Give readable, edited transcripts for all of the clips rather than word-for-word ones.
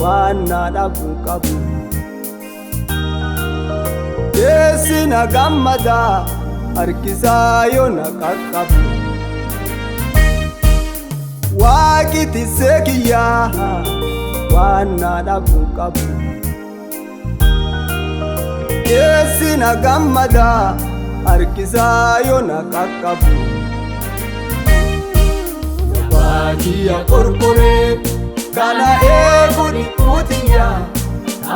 waan na dhabuu qabu. Keessi na gammada harkisaa yoo na qaqqabu. Waaqi tissee kiyyaa waan na dhabuu qabu. Keessi na gammada harkisaa yoo na qaqqabu. Baadiyya qorqoree kana eegu dhiquutiyyaa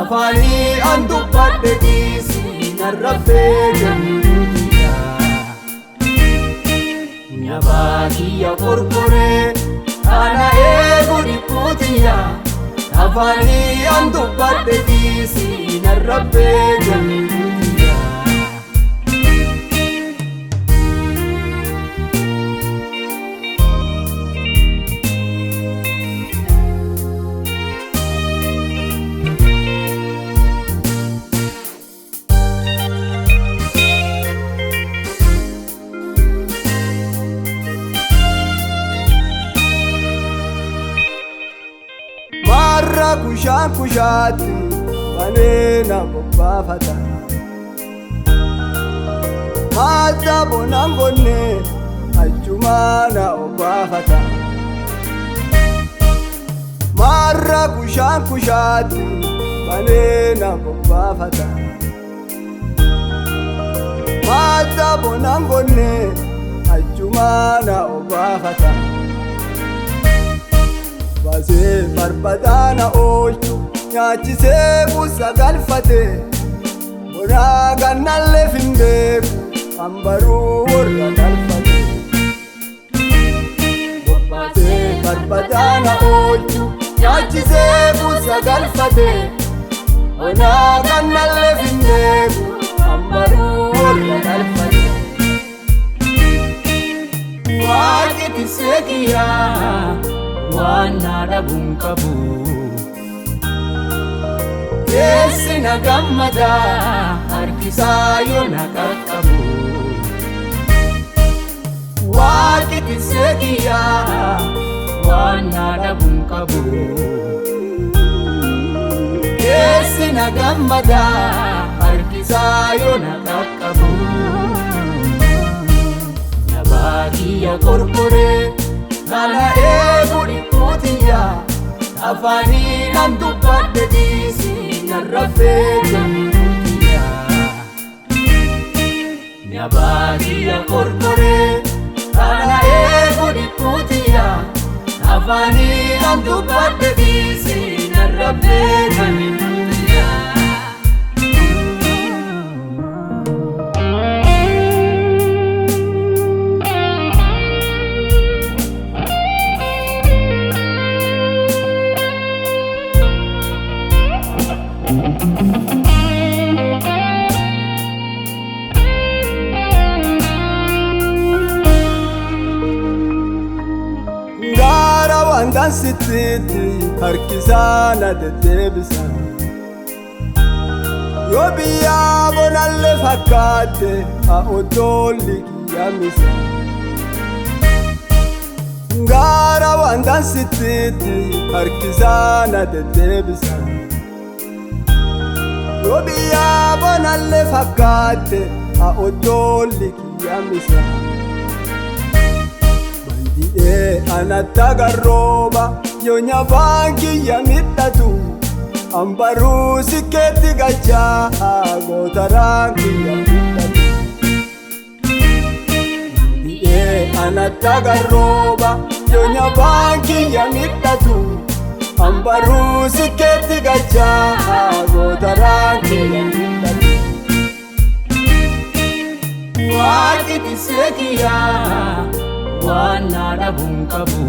afaanii an dubbadhe dhiisii narra beekamtiyyaa. Baadiyya qorqoree kana eegu dhiquutiyyaa afaanii an dubbadhe dhiisii narra beekamtiyyaa. Marra kushaan kushaatti baneena bobbaafata. Maata bonaan bonnee achumaana obbaafata. Marra kushaan kushaatti baneena bobbaafata. Maata bonaan bonnee achumaana obbaafata. Baasee barbadaana oolchu nyaachisee buusa galfate. Bonaa kannallee findeeku hambaruu warra galfate. Baasee barbadaana oolchu nyaachisee buusa galfate. Bonaa kannallee findeeku hambaruu warra galfate. Waaqi tissee kiyyaa waan na dhabuu qabu. Keessi na gammada harkisaa yoo na qaqqabu. Waaqi tissee kiyyaa waan na dhabuu qabu. Keessi na gammada harkisaa yoo na qaqqabu. Baadiyya qorqoree kana eegu dhiquutiyyaa afaanii an dubbadhe dhiisii narra beekamtiyyaa. Baadiyya qorqoree kana eegu dhiquutiyyaa afaanii an dubbadhe dhiisii narra beekamtiyyaa. Gaara waantaan sittiitti harkisaa na deddeebisa. Yoo biyyaa bonallee fakkaatte oddolli kiyyamisa. Gaara waantaan sittiitti harkisaa na deddeebisa. Yoo biyyaa bonallee fakkaatte oddolli kiyyamisa. Bandi'ee anatta garrooba yoo nyafaan kiyya midhatu. Ambaruu sikkeetti galchaa gootaraan kiyya midhatu. Bandi'ee anatta garrooba yoo nyafaan kiyya midhatu. Ambaruu sikkeetti galchaa gootaraan kiyya midhatu. Waaqi tissee kiyyaa waan na dhabuu qabu.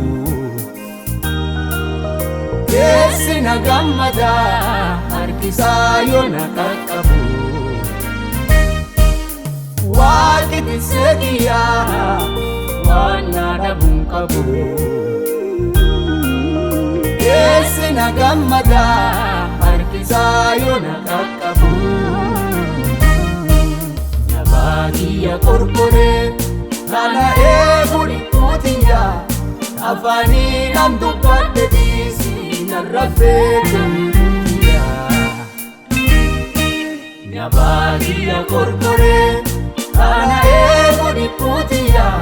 Keessi na gammada harkisaa yoo na qaqqabu. Waaqi tissee kiyyaa waan na dhabuu qabu. Keessi na gammada harkisaa yoo na qaqqabu. Baadiyya qorqoree kana eegu dhiquutiyyaa afaanii an dubbadhe dhiisii narraffee gamtiyaa. Nyabaatiya korkoree kana eegu dhiphuutiyaa.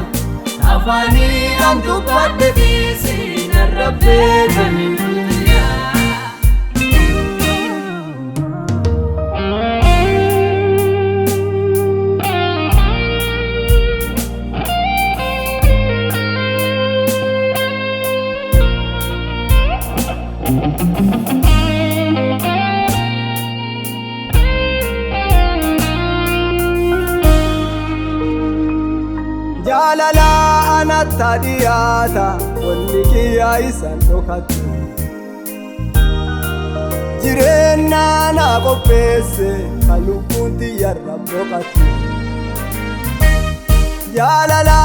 Afaanii an dubbadde dhiisi narraffee gamtiyaa. Jaalala anatta dhiyaata wanni kiyyaa isan dhokatu. Jireenya na qopheesse kan lubbuun tiyyarra boqatu. Jaalala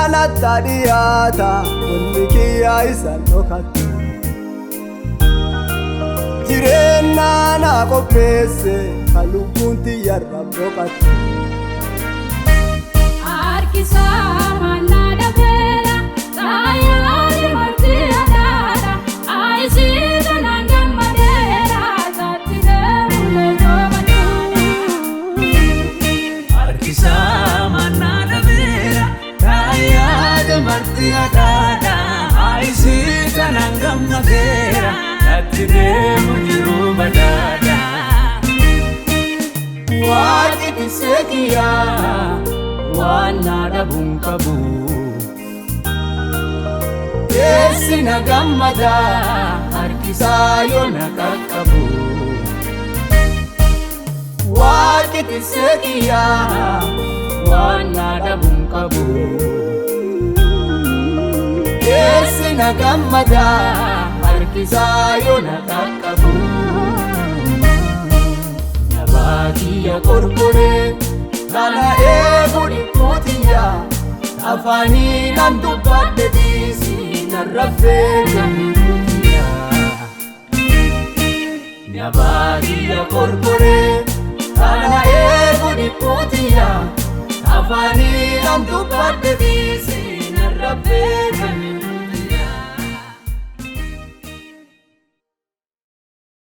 anatta dhiyaata wanni kiyyaa isan dhokatu. Jireenya na qopheesse kan lubbuun tiyyarra boqatu. Waaqni biseekiyaa waan naadhabuun qabu. Keessi na gammadaa harkisaa yoo na qaqqabu. Waaqni biseekiyaa waan naadhabuun qabu. Keessi na gammadaa harkisaa yoo na qaqqabu. Nyabaatiya korkoree kana eegu dhiphuutiyaa. Afaanii an dubbadde dhiisi narraffee gamtiyaa. Nyabaatiya korkoree kana eegu dhiphuutiyaa. Afaanii an dubbadde dhiisi narraffee gamtiyaa.